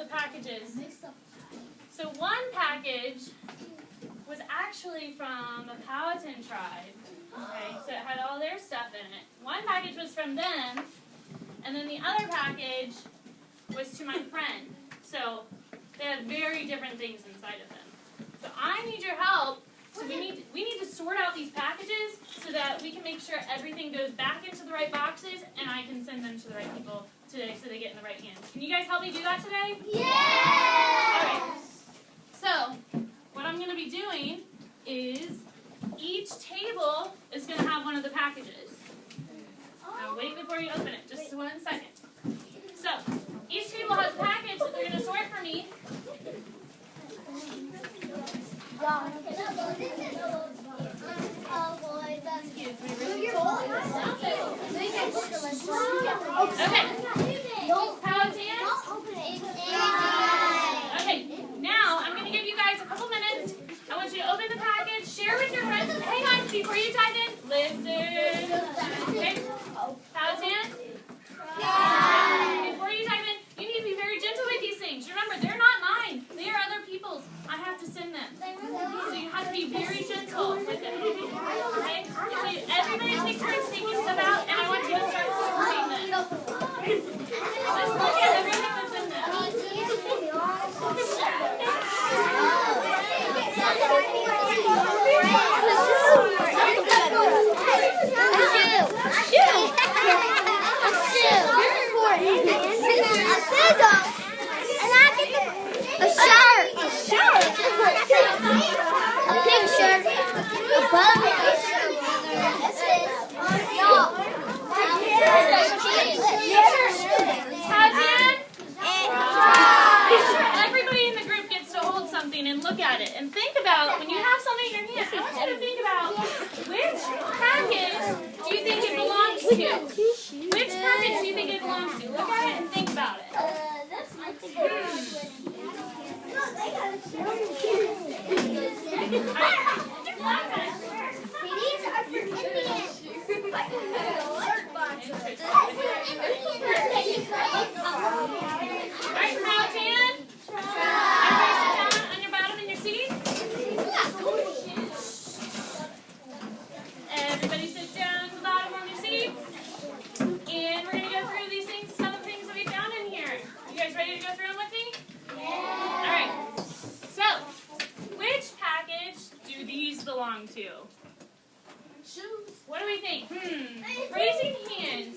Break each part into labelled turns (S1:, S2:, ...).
S1: the packages. So one package was actually from a Powhatan tribe. Okay, so it had all their stuff in it. One package was from them, and then the other package was to my friend. So they had very different things inside of them. So I need your help. So we need to sort out these packages so that we can make sure everything goes back into the right boxes, and I can send them to the right people today so they get in the right hands. Can you guys help me do that today? Yeah! All right. So what I'm going to be doing is each table is going to have one of the packages. Now wait before you open it. Just 1 second. So each table has a package that they're going to sort for me. Okay. Powhatan? Okay, now I'm going to give you guys a couple minutes. I want you to open the package, share with your friends. Hang on, before you dive in, listen. Okay? Powhatan? Before you dive in, you need to be very gentle with these things. Remember, they're not mine. They are other people's. I have to send them. So you have to be very gentle with it. Okay? So everybody take turns taking stuff out, and I want you to start sorting them. Just look at everything that's in them. Everybody in the group gets to hold something and look at it and think about, when you have something in your hand, I want you to think about which package do you think it belongs to? Which package do you think it belongs to? Look at it and think about it. Alright, Powhatan. Everybody sit down on your bottom in your seat. Everybody sit down on the bottom on your seats. And we're going to go through these things, some of the things that we found in here. You guys ready to go through them with me? Yeah. Alright. So, which package do these belong to? What do we think? Raising hands.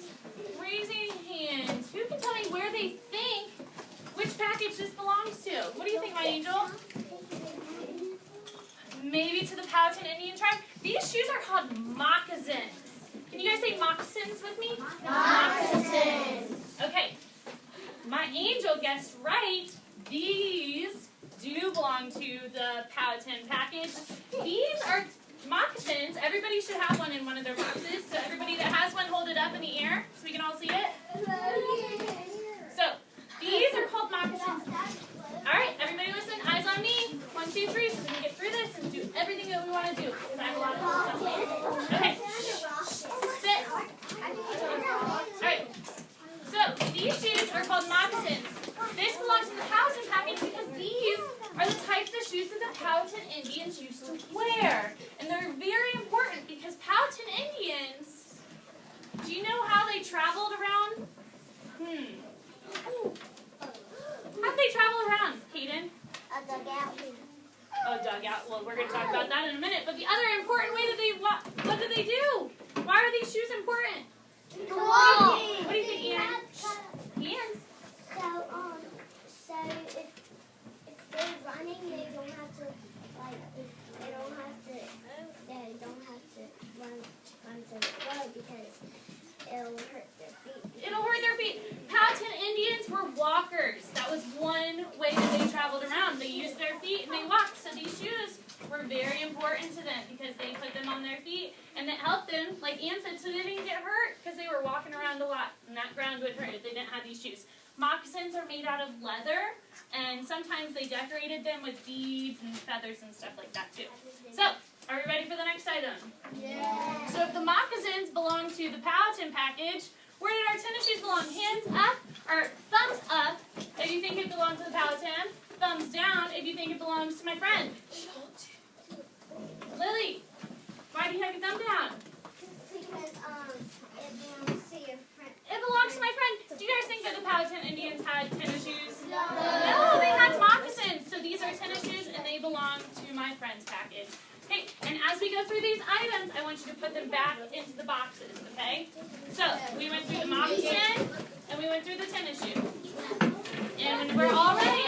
S1: Raising hands. Who can tell me where they think which package this belongs to? What do you think, my angel? Maybe to the Powhatan Indian tribe? These shoes are called moccasins. Can you guys say moccasins with me? Moccasins. Okay. My angel guessed right. These do belong to the Powhatan package. These are moccasins. Everybody should have one in one of their boxes. So everybody that has one, hold it up in the air so we can all see it. So these are called moccasins. All right, everybody listen. Eyes on me. 1, 2, 3. So we can get through this and do everything that we want to do because I have a lot of stuff here. Okay. Sit. All right. So these shoes are called moccasins. This belongs to the Powhatan package because these are the types of shoes that the Powhatan Indians used to wear. And they're very important because Powhatan Indians, do you know how they traveled around? How'd they travel around, Hayden?
S2: A dugout.
S1: Oh, dugout. Well, we're going to talk about that in a minute. But the other important way that they walk, what do they do? Why are these shoes important? What do you think, Ian? Ian?
S2: So if they're running, they don't have to run so slow because it'll hurt their feet.
S1: It'll hurt their feet. Powhatan Indians were walkers. That was one way that they traveled around. They used their feet and they walked. So these shoes were very important to them because they put them on their feet and it helped them, like Ian said, so they didn't get hurt because they were walking around a lot and that ground would hurt if they didn't have these shoes. Moccasins are made out of leather and sometimes they decorated them with beads and feathers and stuff like that too. So, are we ready for the next item?
S2: Yeah.
S1: So if the moccasins belong to the Powhatan package, where did our tennis shoes belong? Hands up or thumbs up if you think it belongs to the Powhatan. Thumbs down if you think it belongs to my friend. Lily, why do you have your thumb down?
S2: Because it belongs to your friend.
S1: It belongs to my friend. Do you guys think that the Powhatan Indians had tennis shoes?
S2: No.
S1: No, they had moccasins. So these are tennis shoes and they belong to my friend's package. Okay, and as we go through these items, I want you to put them back into the boxes, okay? So, we went through the moccasin, and we went through the tennis shoe. And when we're all ready,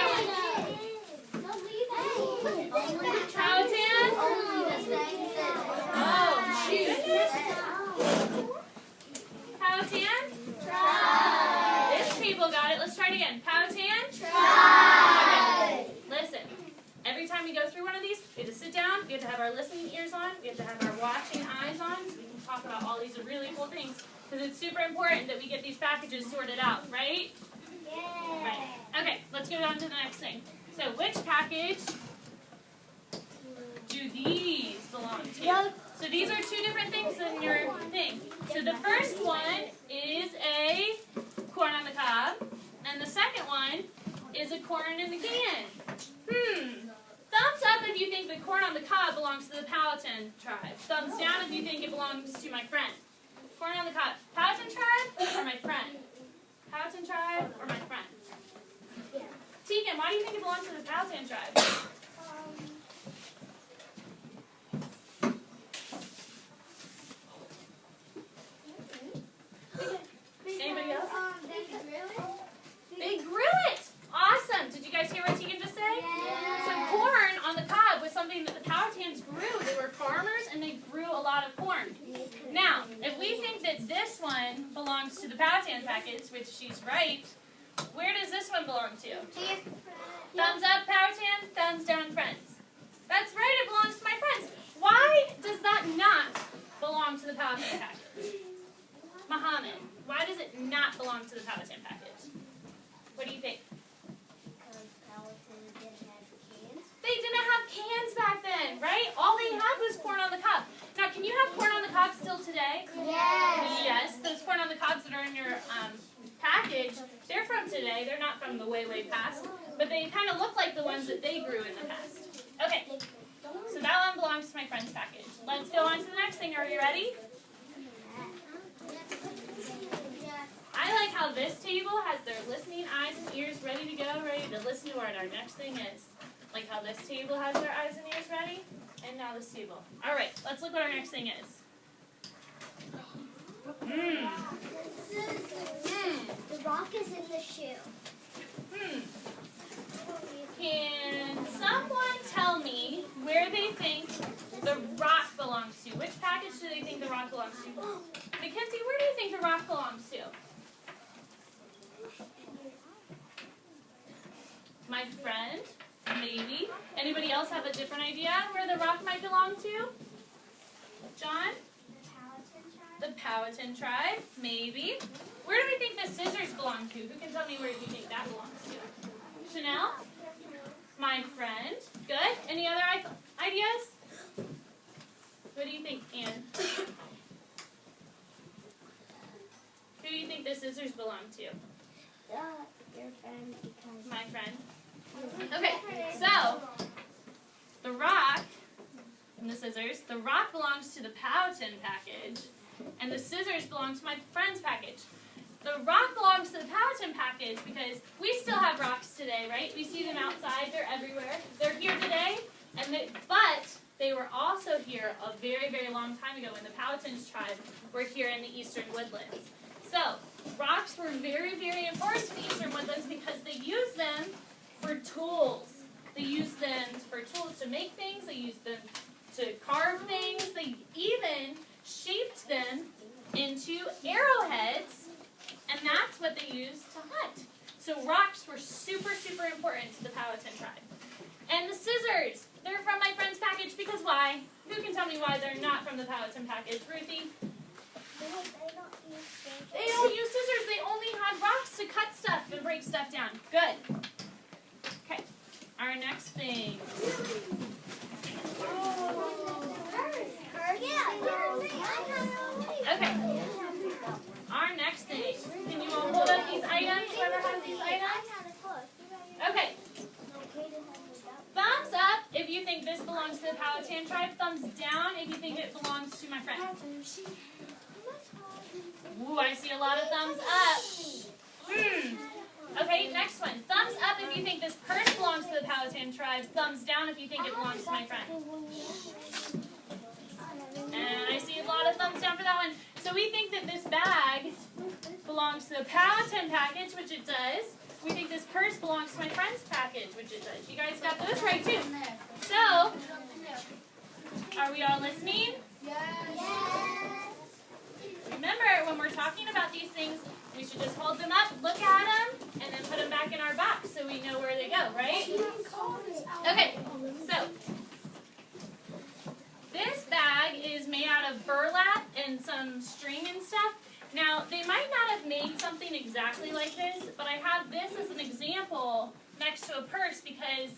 S1: Powhatan? Oh, shoot. Powhatan? Try. This table got it. Let's try it again. Powhatan? Try. Okay. Listen. Every time we go through one of these, we have to sit down, we have to have our listening ears on, we have to have our watching eyes on, so we can talk about all these really cool things. Because it's super important that we get these packages sorted out, right?
S2: Yeah.
S1: Right. Okay, let's go on to the next thing. So, which package do these belong to? So these are two different things in your thing. So the first one is a corn on the cob, and the second one is a corn in the can. Thumbs up if you think the corn on the cob belongs to the Powhatan tribe. Thumbs down if you think it belongs to my friend. Corn on the cob. Powhatan tribe or my friend? Powhatan tribe or my friend?
S2: Yeah.
S1: Tegan, why do you think it belongs to the Powhatan tribe? Anybody else? They grew it! Awesome! Did you guys hear what Tegan just said?
S2: Yeah.
S1: So corn on the cob was something that the Powhatans grew. They were farmers and they grew a lot of corn. Now, if we think that this one belongs to the Powhatan package, which she's right, where does this one belong to? Thumbs up, Powhatan. Thumbs down, friends. That's right, it belongs to my friends. Why does that not belong to the Powhatan package? Muhammad, why does it not belong to the Powhatan package? What do you think?
S2: Because Powhatan didn't have cans.
S1: They didn't have cans back then, right? All they had was corn on the cob. Now, can you have corn on the cob still today?
S2: Yes.
S1: Yes, those corn on the cobs that are in your package, they're from today. They're not from the way, way past. But they kind of look like the ones that they grew in the past. Okay, so that one belongs to my friend's package. Let's go on to the next thing. Are you ready? I like how this table has their listening eyes and ears ready to go, ready to listen to what our next thing is. Like how this table has their eyes and ears ready, and now this table. All right, let's look what our next thing is.
S2: The rock is in the shoe.
S1: Can someone tell me where they think the rock belongs to? Which package do they think the rock belongs to? Mackenzie, where do you think the rock belongs to? My friend? Maybe. Anybody else have a different idea where the rock might belong to? John? The Powhatan tribe? Maybe. Where do we think the scissors belong to? Who can tell me where you think that belongs to? Chanel? My friend. Good. Any other ideas? What do you think, Anne? Who do you think the scissors belong to?
S2: Your friend, because
S1: My friend. Okay, so the rock and the scissors. The rock belongs to the Powhatan package, and the scissors belong to my friend's package. The rock belongs to the Powhatan package because we still have rocks today, right? We see them outside. They're everywhere. They're here today, but they were also here a very, very long time ago when the Powhatan's tribe were here in the eastern woodlands. So rocks were very, very important to the eastern woodlands because they used them for tools. They used them for tools to make things. They used them to carve things. They even shaped them into arrowheads, and that's what they used to hunt. So rocks were super, super important to the Powhatan tribe. And the scissors, they're from my friend's package because why? Who can tell me why they're not from the Powhatan package? Ruthie? They don't use scissors. They only had rocks to cut stuff and break stuff down. Good. Okay. Our next thing. Okay. Our next thing. Can you all hold up these items? Whoever has these items? Powhatan tribe. Thumbs down if you think it belongs to my friend. Ooh, I see a lot of thumbs up. Okay, next one. Thumbs up if you think this purse belongs to the Powhatan tribe. Thumbs down if you think it belongs to my friend. And I see a lot of thumbs down for that one. So we think that this bag belongs to the Powhatan package, which it does. We think this purse belongs to my friend's package, which it does. You guys got those right too. So, are we all listening?
S2: Yes.
S1: Remember, when we're talking about these things, we should just hold them up, look at them, and then put them back in our box so we know where they go, right? Okay, so this bag is made out of burlap and some string and stuff. Now, they might not have made something exactly like this, but I have this as an example next to a purse because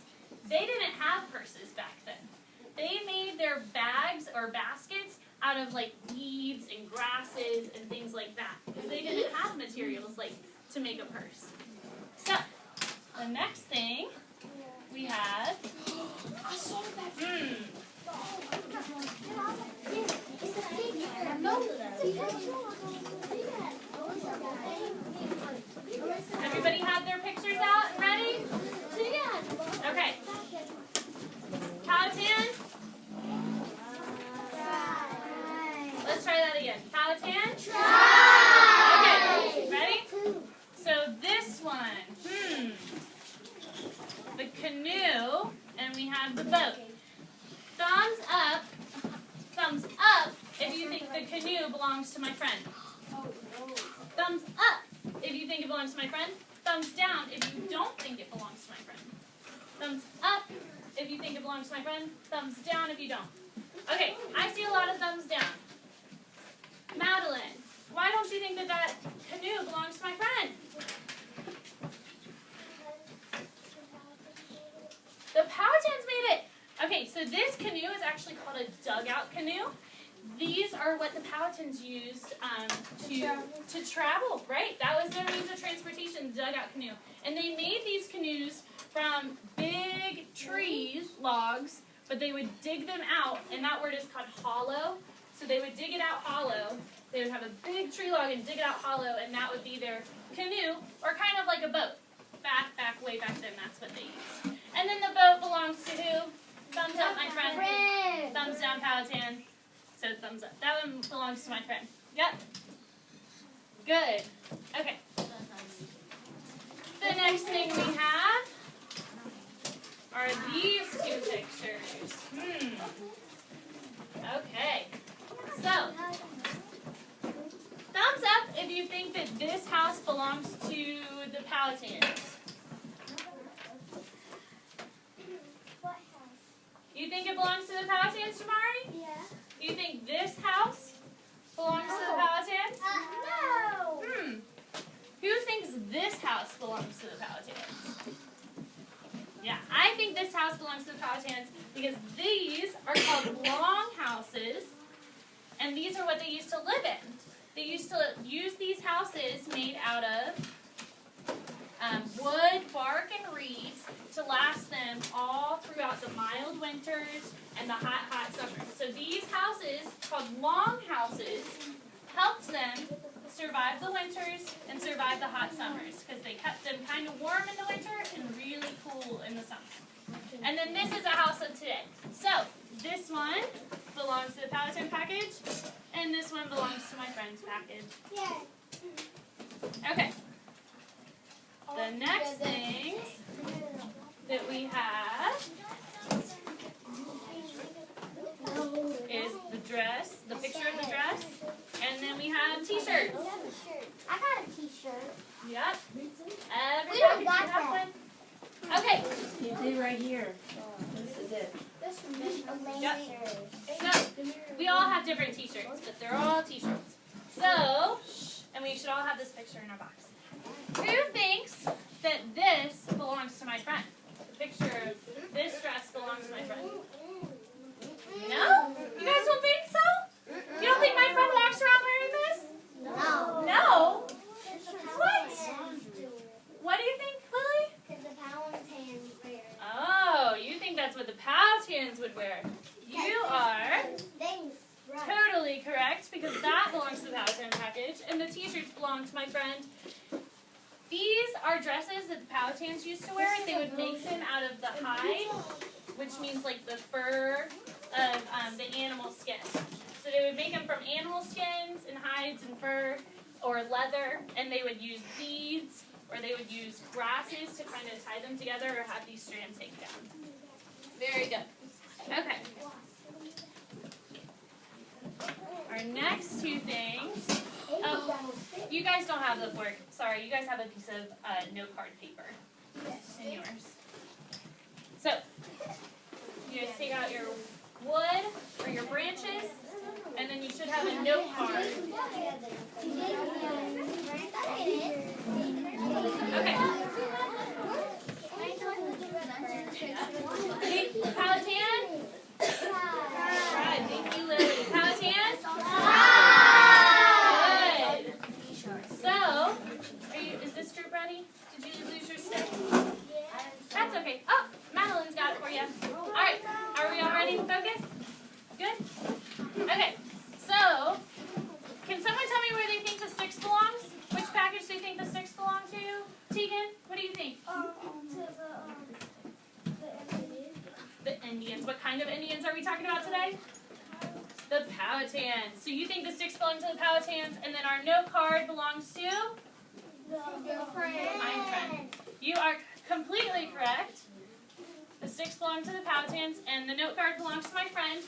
S1: they didn't have purses back then. They made their bags or baskets out of like weeds and grasses and things like that because they didn't have materials like to make a purse. So, the next thing we have, everybody have their pictures out and ready? Okay. Powhatan? Let's try that again. Powhatan? Okay, ready? So this one, the canoe, and we have the boat. Thumbs up if you think the canoe belongs to my friend. Thumbs up if you think it belongs to my friend. Thumbs down if you don't think it belongs to my friend. Thumbs up if you think it belongs to my friend. Thumbs down if you don't. Okay, I see a lot of thumbs down. Madeline, why don't you think that that canoe belongs to my friend? The Powhatans made it. Okay, so this canoe is actually called a dugout canoe. These are what the Powhatans used to travel, right? That was their means of transportation, the dugout canoe. And they made these canoes from big trees, logs, but they would dig them out, and that word is called hollow. So they would dig it out hollow. They would have a big tree log and dig it out hollow, and that would be their canoe, or kind of like a boat. Way back then, that's what they used. And then the boat belongs to who? Thumbs up, my friend. Thumbs down, Powhatan. So thumbs up. That one belongs to my friend. Yep. Good. Okay. The next thing we have are these two pictures. Okay. So, thumbs up if you think that this house belongs to the Powhatans. You think it belongs to the Powhatans, Tamari?
S2: Yeah.
S1: You think this house belongs to the Powhatans?
S2: No.
S1: Who thinks this house belongs to the Powhatans? Yeah, I think this house belongs to the Powhatans because these are called longhouses, and these are what they used to live in. They used to use these houses made out of wood, bark, and reeds to last them all throughout the mild winters and the hot, hot summers. So these houses, called longhouses, helped them survive the winters and survive the hot summers because they kept them kind of warm in the winter and really cool in the summer. And then this is a house of today. So this one belongs to the Powhatan package, and this one belongs to my friend's package.
S2: Yeah.
S1: Okay. The next thing that we have is the dress, the picture of the dress, and then we have t-shirts.
S2: I got a t-shirt.
S1: Yep.
S2: We don't got that.
S1: One. Okay.
S3: See right here. This is it.
S1: Yep. So, we all have different t-shirts, but they're all t-shirts. So, and we should all have this picture in our box. Who thinks that this belongs to my friend? The picture of this dress belongs to my friend. No? You guys don't think so? You don't think my friend walks around wearing this?
S2: No.
S1: No? What? What do you think, Lily?
S2: Because the Powhatans wear it.
S1: Oh, you think that's what the Powhatans would wear. You because that belongs to the Powhatan package, and the t-shirts belong to my friend. These are dresses that the Powhatans used to wear. They would make them out of the hide, which means like the fur of the animal skin. So they would make them from animal skins and hides and fur or leather, and they would use beads or they would use grasses to kind of tie them together or have these strands hang down. Very good. Okay. Our next two things. Oh, you guys don't have the fork. Sorry, you guys have a piece of note card paper in yours. So, you guys take out your wood or your branches, and then you should have a note card. Okay. Powhatan? Right, thank you, Lily. Powhatan? Good. So, is this group ready? Did you lose your stick? That's okay. Oh, Madeline's got it for you. All right, are we all ready to focus? Good? Okay, so, can someone tell me where they think the sticks belongs? Which package do you think the sticks belong to? Tegan, what do you think? The Indians. What kind of Indians are we talking about today? The Powhatans. So you think the sticks belong to the Powhatans, and then our note card belongs to? My friend. You are completely correct. The sticks belong to the Powhatans, and the note card belongs to my friend.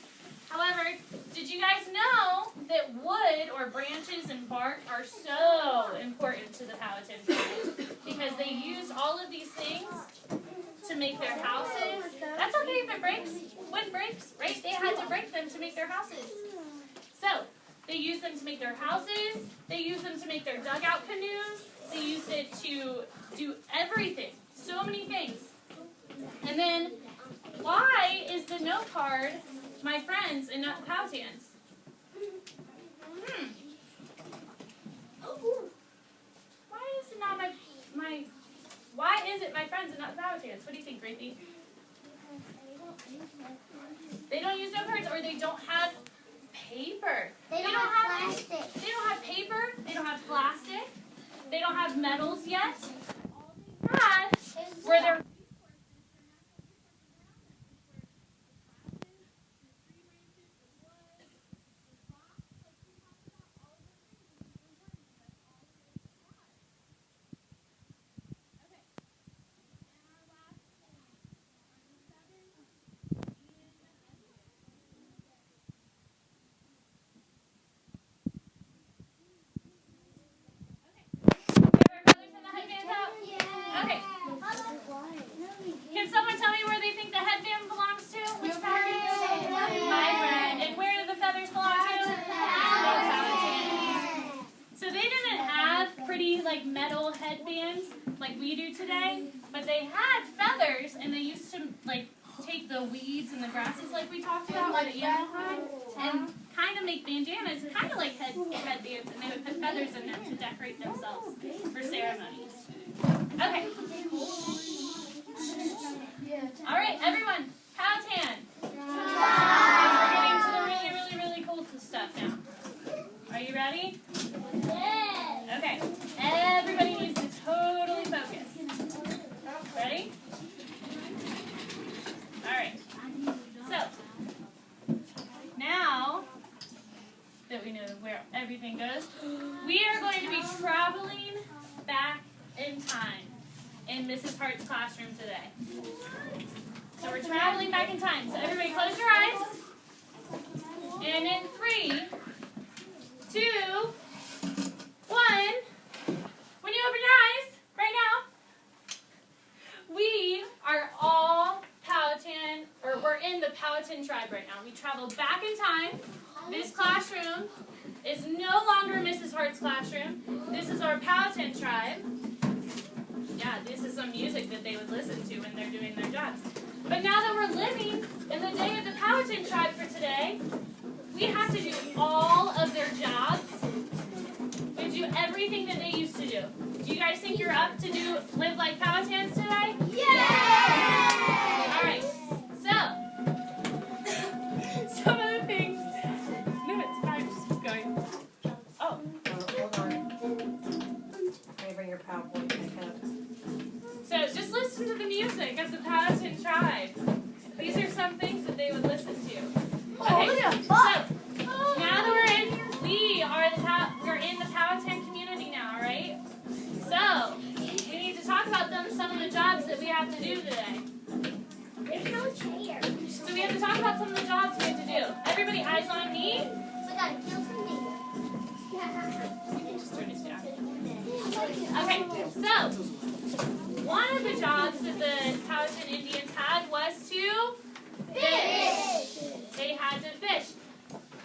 S1: However, did you guys know that wood or branches and bark are so important to the Powhatan tribe? Because they use all of these things to make their houses. That's okay if it breaks. Wood breaks, right? They had to break them to make their houses. So, they use them to make their houses. They use them to make their dugout canoes. They used it to do everything. So many things. And then, why is the note card my friends and not the Powhatans? Why is it not why is it my friends and not the Powhatans? What do you think, Gracie? They don't use note cards, or they don't have paper.
S2: They don't have plastic.
S1: They don't have paper. They don't have plastic. They don't have metals yet. All they had were their Okay. Can someone tell me where they think the headband belongs to? Which package? My friend. And where do the feathers belong to? The Powhatans. So they didn't have pretty like metal headbands like we do today, but they had feathers, and they used to like take the weeds and the grasses like we talked about where the animal hide, and kind of make bandanas, kind of like headbands, and they would put feathers in them to decorate themselves for ceremonies. Okay. All right, everyone. Powhatan. We're getting to the really, really, really cool stuff now. Are you ready?
S2: Yes.
S1: Okay. Everybody needs to totally focus. Ready? All right. So, now that we know where everything goes, we are going to be traveling back in time in Mrs. Hart's classroom today. So we're traveling back in time. So everybody close your eyes. And in 3, 2, 1. When you open your eyes, right now, we are all Powhatan, or we're in the Powhatan tribe right now. We traveled back in time. This classroom is no longer Mrs. Hart's classroom. This is our Powhatan tribe. Yeah, this is some music that they would listen to when they're doing their jobs. But now that we're living in the day of the Powhatan tribe for today, we have to do all of their jobs. We do everything that they used to do. Do you guys think you're up to live like Powhatans today?
S2: Yay!
S1: All right. So, some of the things. No, it's fine. Just keep going. about some of the jobs that we have to do today.
S2: There's no chair.
S1: So we have to talk about some of the jobs we have to do. Everybody, eyes on me.
S2: We gotta kill some deer.
S1: You can just turn it down. Okay, so one of the jobs that the Powhatan Indians had was to fish. They had to fish.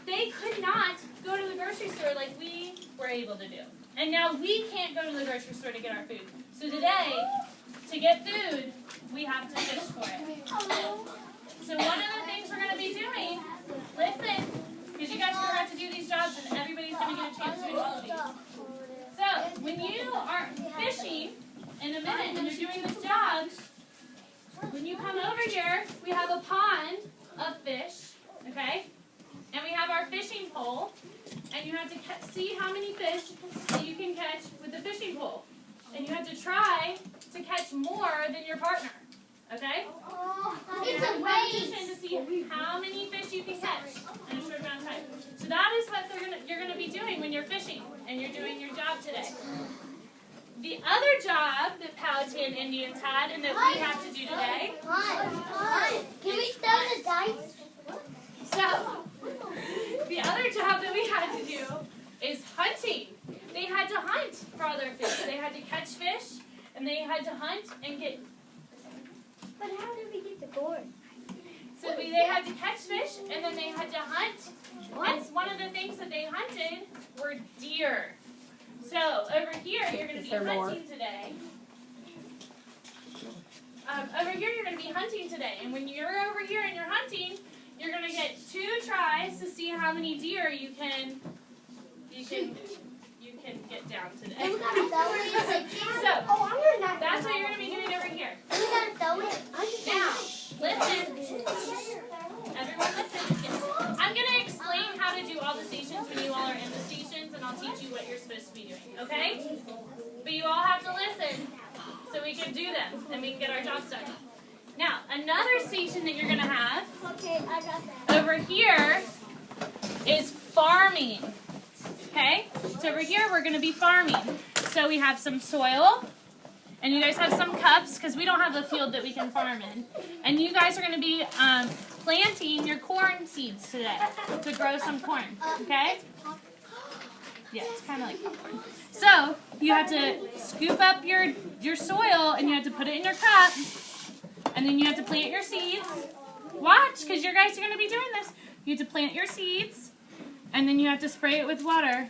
S1: They could not go to the grocery store like we were able to do. And now we can't go to the grocery store to get our food. So today, to get food, we have to fish for it. So one of the things we're going to be doing, listen, because you guys are going to have to do these jobs and everybody's going to get a chance to do all of these. So when you are fishing in a minute and you're doing this job, when you come over here, we have a pond of fish, okay? And we have our fishing pole, and you have to see how many fish that you can catch with the fishing pole. And you have to try to catch more than your partner, okay?
S2: It's a
S1: competition to see how many fish you can catch in a short amount of time. So that is what you're going to be doing when you're fishing, and you're doing your job today. The other job that Powhatan Indians had and that we have to do today.
S2: Can we throw the dice?
S1: So, the other job that we had to do is hunting. They had to hunt for all their fish. They had to catch fish, and they had to hunt and get.
S2: But how did we get the board?
S1: So they had to catch fish, and then they had to hunt. And one of the things that they hunted were deer. So over here, you're going to be hunting today. Over here, you're going to be hunting today. And when you're over here and you're hunting, you're going to get 2 tries to see how many deer you can get down today.
S2: And we gotta throw it.
S1: So that's what you're going to be doing over here.
S2: And we gotta throw it.
S1: Now, listen. Everyone listen. Yes. I'm going to explain how to do all the stations when you all are in the stations, and I'll teach you what you're supposed to be doing, okay? But you all have to listen so we can do them and we can get our jobs done. Now, another station that you're going to have over here is farming, okay? So over here we're going to be farming. So we have some soil, and you guys have some cups because we don't have a field that we can farm in. And you guys are going to be planting your corn seeds today to grow some corn, okay? Yeah, it's kind of like popcorn. So you have to scoop up your soil and you have to put it in your cup, and then you have to plant your seeds. Watch, because you guys are going to be doing this. You have to plant your seeds, and then you have to spray it with water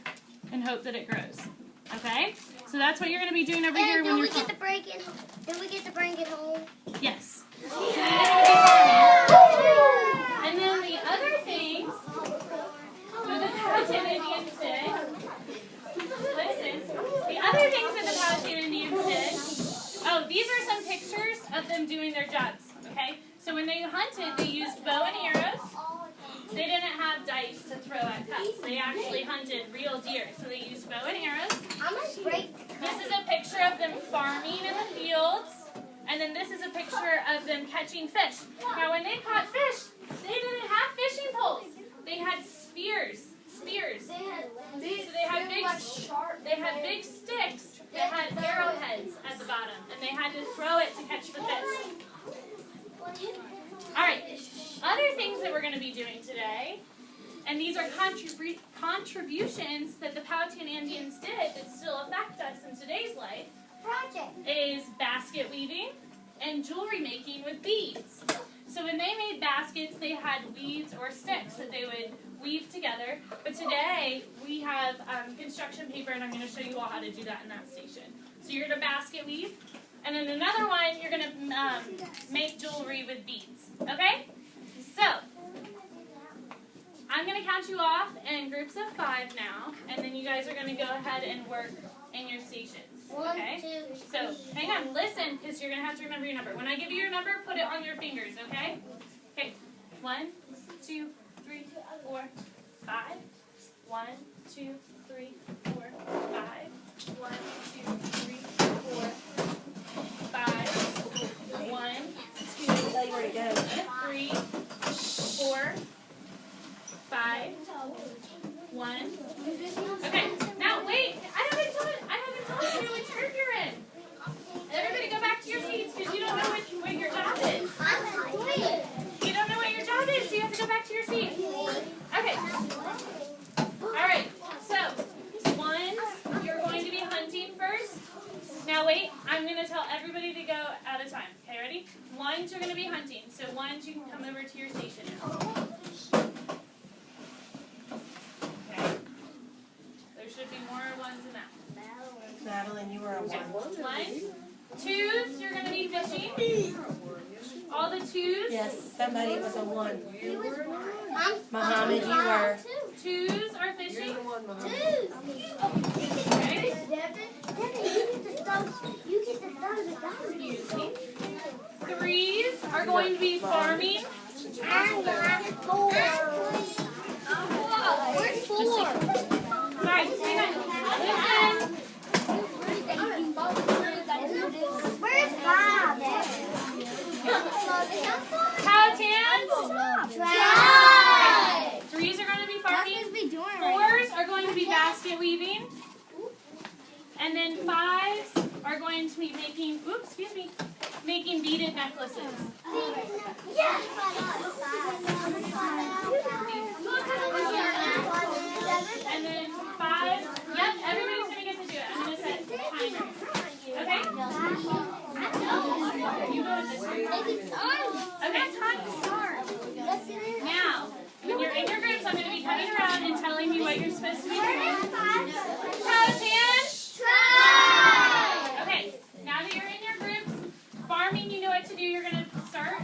S1: and hope that it grows. Okay? So that's what you're going to be doing over here when you're
S2: Then we get to bring it home.
S1: Yes. And then the other things that the Powhatan Indians did, listen, the other things that the Powhatan Indians did, these are some pictures of them doing their jobs, okay? So when they hunted, they used bow and arrows. They didn't have dice to throw at cups. They actually hunted real deer. So they used bow and arrows. This is a picture of them farming in the fields. And then this is a picture of them catching fish. Now when they caught fish, they didn't have fishing poles. They had spears. So they had big sticks that had arrowheads at the bottom. And they had to throw it to catch the fish. Alright, other things that we're going to be doing today, and these are contributions that the Powhatan Indians did that still affect us in today's life, is basket weaving and jewelry making with beads. So when they made baskets, they had weeds or sticks that they would weave together. But today, we have construction paper, and I'm going to show you all how to do that in that station. So you're going to basket weave. And then another one, you're going to make jewelry with beads. Okay? So, I'm going to count you off in groups of 5 now. And then you guys are going to go ahead and work in your stations. Okay? So, hang on. Listen, because you're going to have to remember your number. When I give you your number, put it on your fingers. Okay? Okay. 1, 2, 3, 4, 5. 1, 2, 3, 4, 5. 1, 2, 3, 4, 5. 1, 2, 3, 4, 5. 1. Okay. Now wait. I haven't told you which group you're in. Everybody go I'm going to tell everybody to go at a time. Okay, ready? Ones are going to be hunting. So ones, you can come over to your station now. Okay. There should be more ones than that.
S3: Madeline, you were a one.
S1: One. Twos, you're going to be fishing. All the twos.
S3: Yes, somebody was a one.
S2: You was one.
S3: Muhammad, you were.
S1: Twos are fishing.
S2: Two.
S1: Okay.
S2: You get the thumbs.
S1: Excuse me. Threes are going to be farming.
S2: I got four. Where's four?
S1: Guys, hang on. Listen.
S2: Where's five?
S1: Powhatan.
S2: Try.
S1: Threes are going to be farming. Fours are going to be basket weaving. And then fives are going to be making beaded necklaces.
S2: Yes.
S1: And then five. Yep, everybody's going to get to do it. I'm going to set timers. Okay? You go to this one. Okay. Now, when you're in your groups, I'm going to be coming around and telling you what you're supposed to be doing. Powhatan. Okay, now that you're in your groups, farming, you know what to do. You're going to start.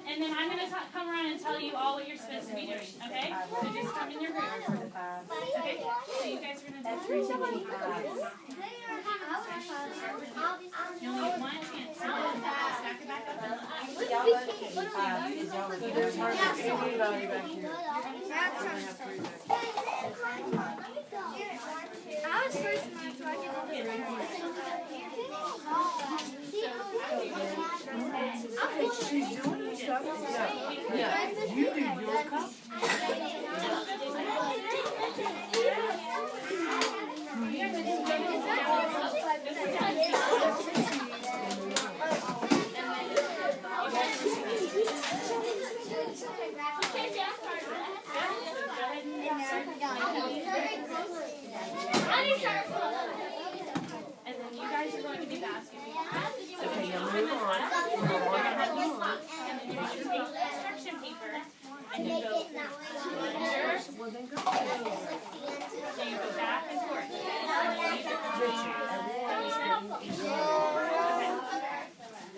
S1: And then I'm going to come around and tell you all what you're supposed to be doing. Okay? So just come in your groups. Okay? So you guys are going to do it. You only get one chance. So stack it back up.
S2: I was first in line, so I
S4: She's doing stuff. Yeah. You do your cup.
S1: And then you guys are going to be basket weaving.
S4: Okay, now move on.
S1: And then you're going to take the instruction paper and you go under,
S4: Well, then go.
S1: and you go back and forth. And then you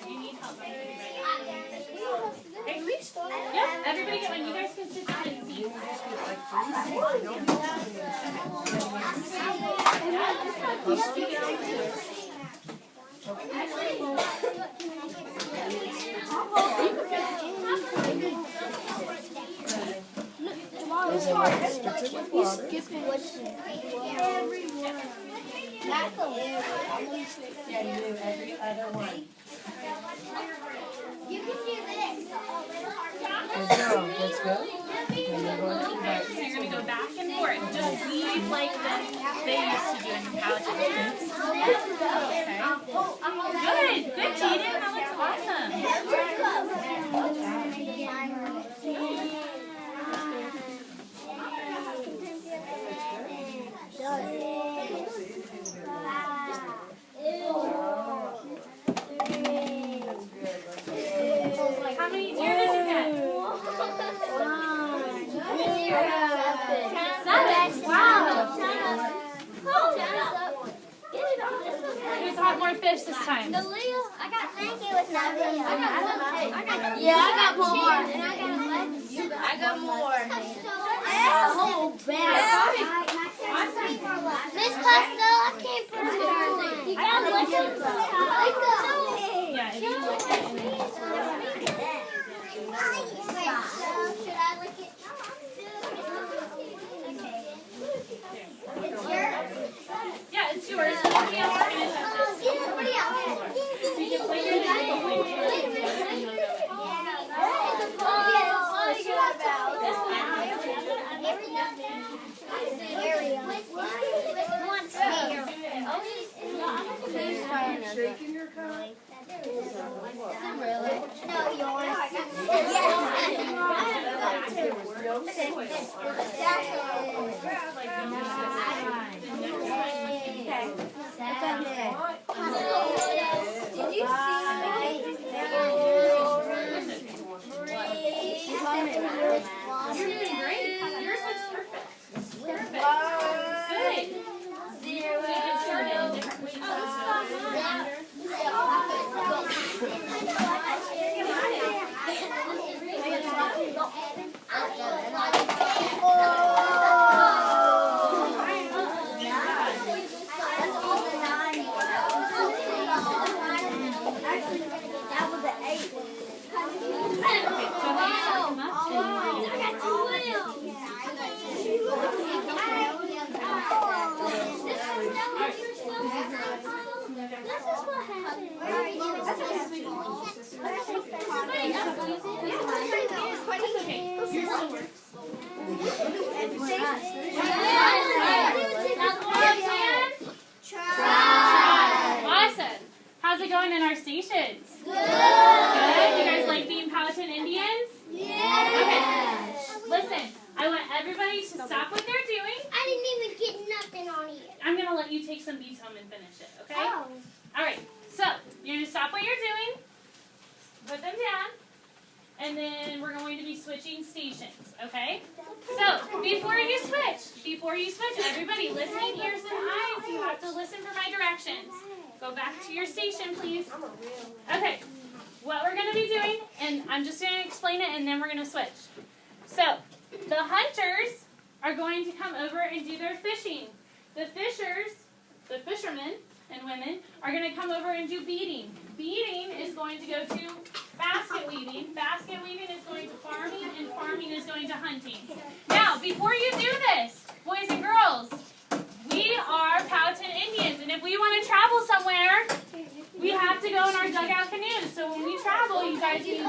S1: you need help. Okay, please. Yep, everybody get one. You guys can sit down and see.
S2: You skipped That's hilarious.
S3: Yeah, you do every other one.
S2: You can do this.
S4: Good job. Let's go. And you're going to
S1: Okay, so you're going to go back and forth. Just weave like they used to do in the Powhatan. Okay. Good, Jaden. That looks awesome. How many deer did you get? 7. Wow. Who caught more fish this time?
S2: I got thank you with that video.
S3: I got more.
S2: I got more. Miss Costello, I can't put it on. You gotta lick it.
S1: Yeah, if you look at it.
S2: Should I lick it? It's yours.
S1: Yeah, it's yours. Nobody else is going to touch it.
S2: Somebody else.
S1: You can play your name.
S4: shaking your cup.
S2: Really? No, yours.
S1: Okay. take some beads home and finish it, okay? All right, so you're going to stop what you're doing, put them down, and then we're going to be switching stations, okay? So, before you switch, everybody listening, ears and eyes, you have to listen for my directions. Go back to your station, please. Okay, what we're going to be doing, and I'm just going to explain it, and then we're going to switch. So, the hunters are going to come over and do their fishing. The fishermen and women, are going to come over and do beading. Beading is going to go to basket weaving. Basket weaving is going to farming, and farming is going to hunting. Now, before you do this, boys and girls, we are Powhatan Indians, and if we want to travel somewhere, we have to go in our dugout canoes. So when we travel, you guys need to...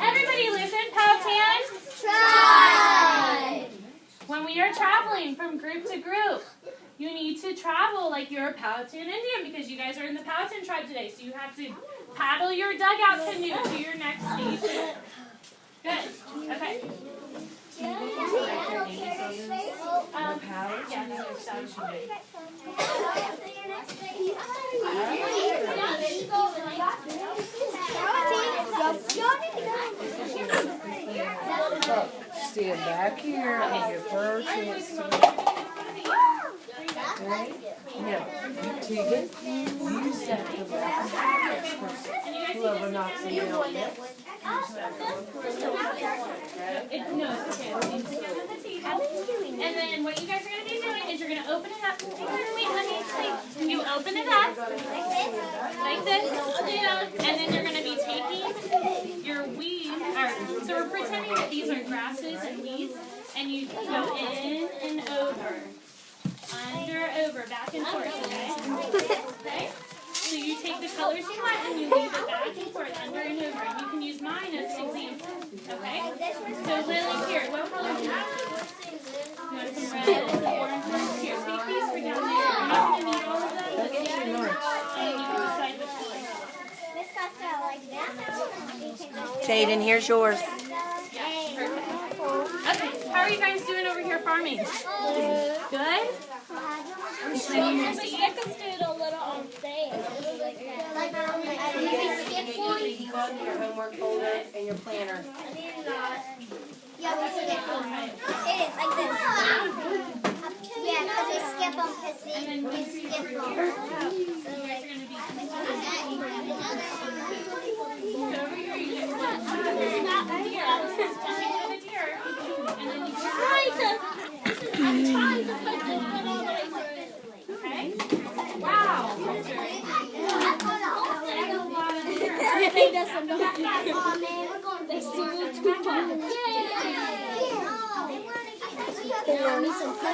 S1: Everybody listen, Powhatan.
S2: Try.
S1: When we are traveling from group to group, you need to travel like you're a Powhatan Indian because you guys are in the Powhatan tribe today. So you have to paddle your dugout canoe to your next station. Good. Okay.
S4: Stand back here and give her a chance to. Right? Now, you take it, you set the back. Whoever knocks it down next.
S1: And then what you guys are going to be doing is you're going to open it up. You open it up like this, and then you're going to be taking your weed. So we're pretending that these are grasses and weeds, and you go in and over, under, over, back and forth. Okay? So you take the colors you want and you leave it back and forth, under and over. And you can use mine as an example. Okay? So Lily, here, what color do you want? You want some red, some orange, here, take these for down there. You're not going to need all of them. Look at your north. And you can decide which color you want.
S3: Jaden, here's yours.
S1: Yeah, perfect. Okay, how are you guys doing over here farming? Good?
S3: You got your homework folder and your planner.
S2: Yeah, we skip them. It is like this. Yeah, because we skip them because we skip them.
S1: So you guys are going to be... So over here you just want to do the deer. And then you I'm trying to put this one all the way through. Okay? Wow.
S2: I think that's enough. Oh man, we're going to be too much. They want me some food,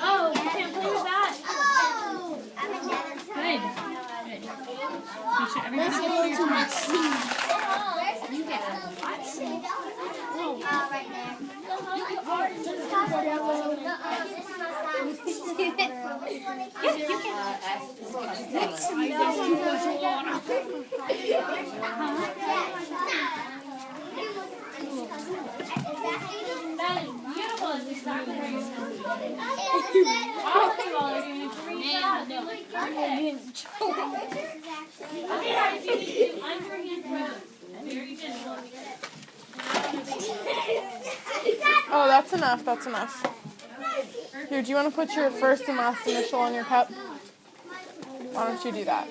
S1: Oh, you can't play with that. Good. Make sure everybody gets your turn.
S2: You get right there.
S1: Yeah, you can. That is beautiful. It's exactly where you're supposed to be. All of you all are doing a great job. They look perfect. Okay, guys, you need to do underhand throws. Very gentle.
S5: Oh, that's enough. That's enough. Here, do you want to put your first and last initial on your cup? Why don't you do that?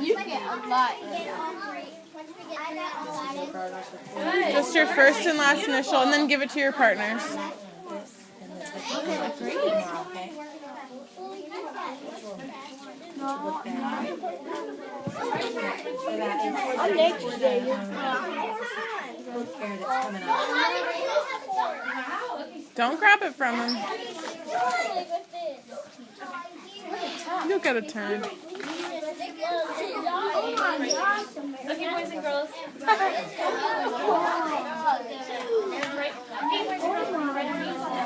S1: You get a lot.
S5: Just your first and last initial, and then give it to your partners. Don't grab it from him. You'll get a turn.
S1: Okay, boys and girls. girls. Right. Hey, boys and girls, are you ready to read?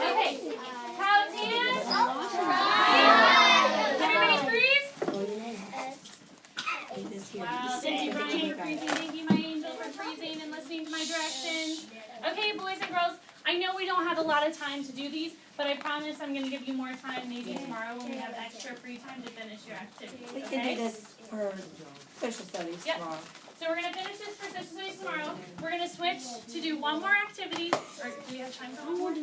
S1: Okay. Powhatan. Everybody freeze? Wow, thank you, Brian, for freezing. Thank you, my angel, for freezing and listening to my directions. Okay, boys and girls, I know we don't have a lot of time to do these, but I promise I'm going to give you more time maybe tomorrow when we have extra free time to finish your activities.
S3: We can do this for social studies tomorrow.
S1: So we're going to finish this for social studies tomorrow. We're going to switch to do one more activity. Or do we have time for one more?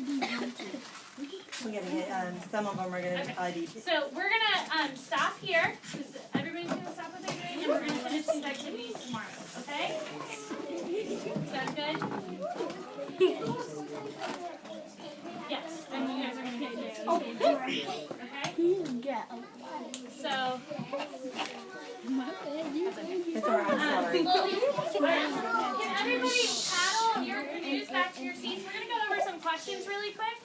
S3: We're gonna get some of them are gonna be ID.
S1: So we're going to stop here. Everybody's going to stop what they're doing, and we're going to finish these activities tomorrow. Okay? Sound good? Yes, and you guys are going to get this. Okay? So,
S3: It's alright, I'm sorry.
S1: can everybody paddle your canoes back to your seats? We're going to go over some questions really quick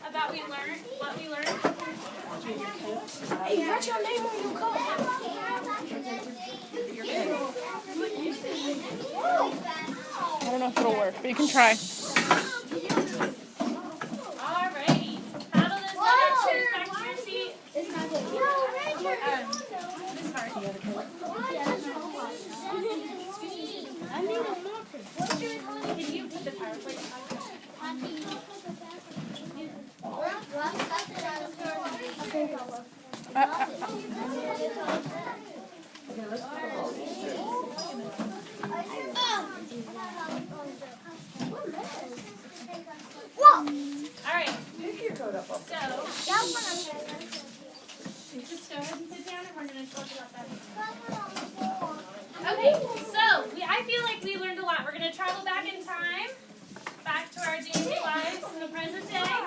S1: about what we learned.
S2: Hey, what's your name on your coat?
S5: I don't know if it'll work, but you can try.
S1: Alrighty. Paddle this leather canoes back to your seat.
S2: It's not good.
S1: This part.
S2: I need a marker.
S1: Can you put the PowerPoint Alright. So, just go ahead and sit down and we're going to talk about that. Okay, so I feel like we learned a lot. We're going to travel back in time, back to our daily lives in the present day.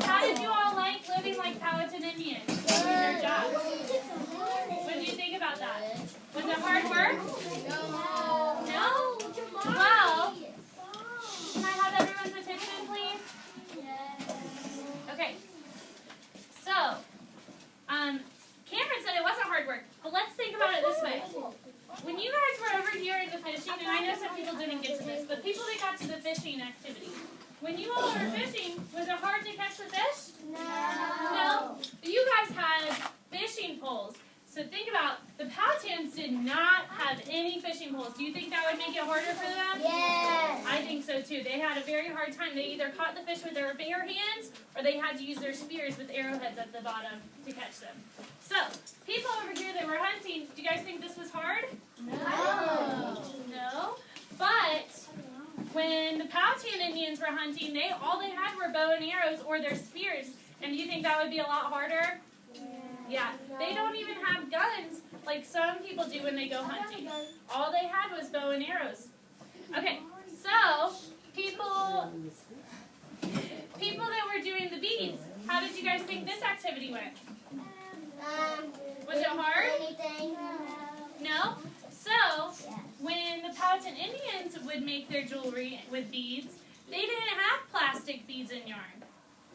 S1: How did you all like living like Powhatan Indians? Doing your jobs? What did you think about that? Was it hard work? No? Well, can I have everyone's attention, please? Okay. So, Cameron said it wasn't hard work, but let's think about it this way. When you guys were over here in the fishing, and I know some people didn't get to this, but people that got to the fishing activity, when you all were fishing, was it hard to catch the fish? No? But you guys had fishing poles. So think about, the Powhatans did not have any fishing poles. Do you think that would make it harder for them?
S2: Yes.
S1: I think so too. They had a very hard time. They either caught the fish with their bare hands, or they had to use their spears with arrowheads at the bottom to catch them. So, people over here that were hunting, do you guys think this was hard? No. But when the Powhatan Indians were hunting, all they had were bow and arrows or their spears. And do you think that would be a lot harder? Yeah. They don't even have guns like some people do when they go hunting. All they had was bow and arrows. Okay. So, people that were doing the beads, how did you guys think this activity went? Was it hard?
S2: Anything?
S1: No? So, when the Powhatan Indians would make their jewelry with beads, they didn't have plastic beads and yarn.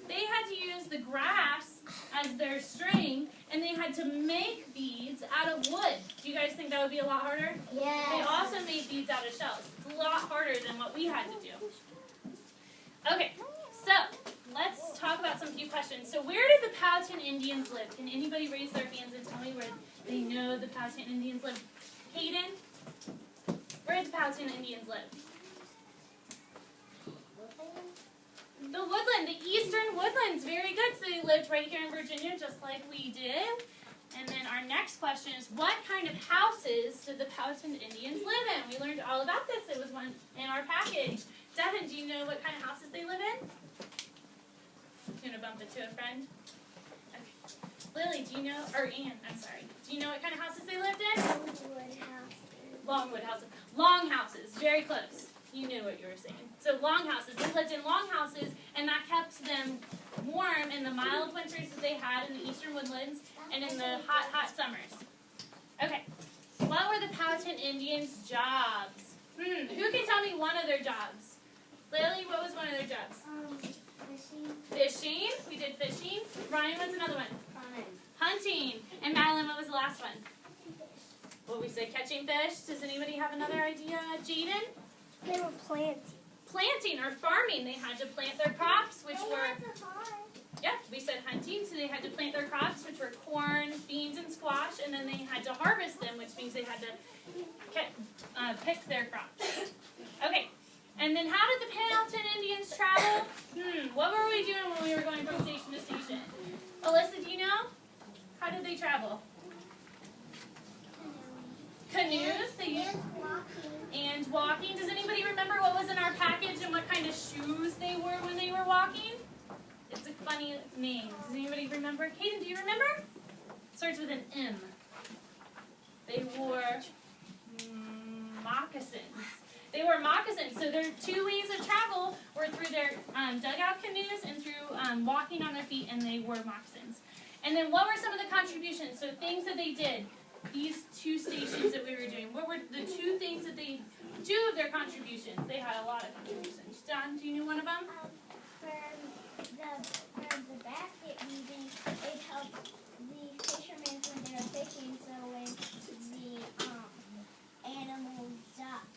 S1: They had to use the grass as their string, and they had to make beads out of wood. Do you guys think that would be a lot harder?
S2: Yes.
S1: They also made beads out of shells. It's a lot harder than what we had to do. Okay, so let's talk about some few questions. So where did the Powhatan Indians live? Can anybody raise their hands and tell me where they know the Powhatan Indians live? Hayden? Where did the Powhatan Indians live? The woodland, the eastern woodlands. Very good. So they lived right here in Virginia just like we did. And then our next question is, what kind of houses did the Powhatan Indians live in? We learned all about this. It was one in our package. Devin, do you know what kind of houses they live in? You want to bump into a friend? Okay. Lily, do you know, or Ann, I'm sorry. Do you know what kind of houses they lived in? Longwood houses. Long houses. Very close. You knew what you were saying. So long houses. They lived in long houses, and that kept them warm in the mild winters that they had in the eastern woodlands and in the hot, hot summers. Okay. What were the Powhatan Indians' jobs? Who can tell me one of their jobs? Lily, what was one of their jobs?
S2: Fishing.
S1: Fishing. We did fishing. Ryan, what's another one? hunting. And Madeline, what was the last one? Well, we said catching fish. Does anybody have another idea? Jaden?
S2: They were planting.
S1: Planting or farming. They had to plant their crops, which were, yeah, we said hunting, so they had to plant their crops, which were corn, beans, and squash, and then they had to harvest them, which means they had to pick their crops. Okay, and then how did the Powhatan Indians travel? What were we doing when we were going from station to station? Alyssa, do you know? How did they travel? Canoes. They used and walking. Does anybody remember what was in our package and what kind of shoes they wore when they were walking? It's a funny name. Does anybody remember? Kaden, do you remember? Starts with an M. They wore moccasins. They wore moccasins. So their two ways of travel were through their dugout canoes and through walking on their feet, and they wore moccasins. And then what were some of the contributions? So things that they did. These two stations that we were doing. What were the two things that they, two of their contributions? They had a lot of contributions. Don, do you know one of them?
S2: For the basket weaving, it helped the fishermen when they were fishing. So when the animals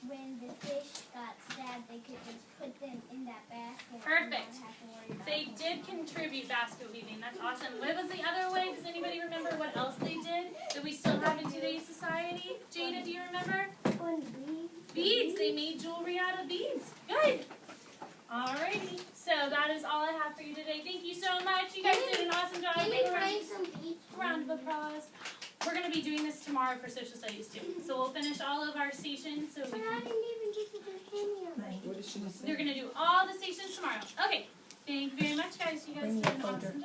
S2: when the fish got stabbed, they could just put them in that basket.
S1: Perfect.
S2: And not have to worry about
S1: They did contribute basket weaving. That's awesome. What was the other way? Does anybody remember what else they did that we still have in today's society? Jada, do you remember? Beads. They made jewelry out of beads. Good. Alrighty. So that is all I have for you today. Thank you so much. You guys did an awesome job.
S2: Can you bring some beads?
S1: Round of applause. We're going to be doing this tomorrow for social studies too. So we'll finish all of our stations. So we
S2: But I
S1: can,
S2: didn't even get to do any of it.
S4: What did she just say?
S1: they're going to do all the stations tomorrow. Okay. Thank you very much, guys. You guys did an awesome job.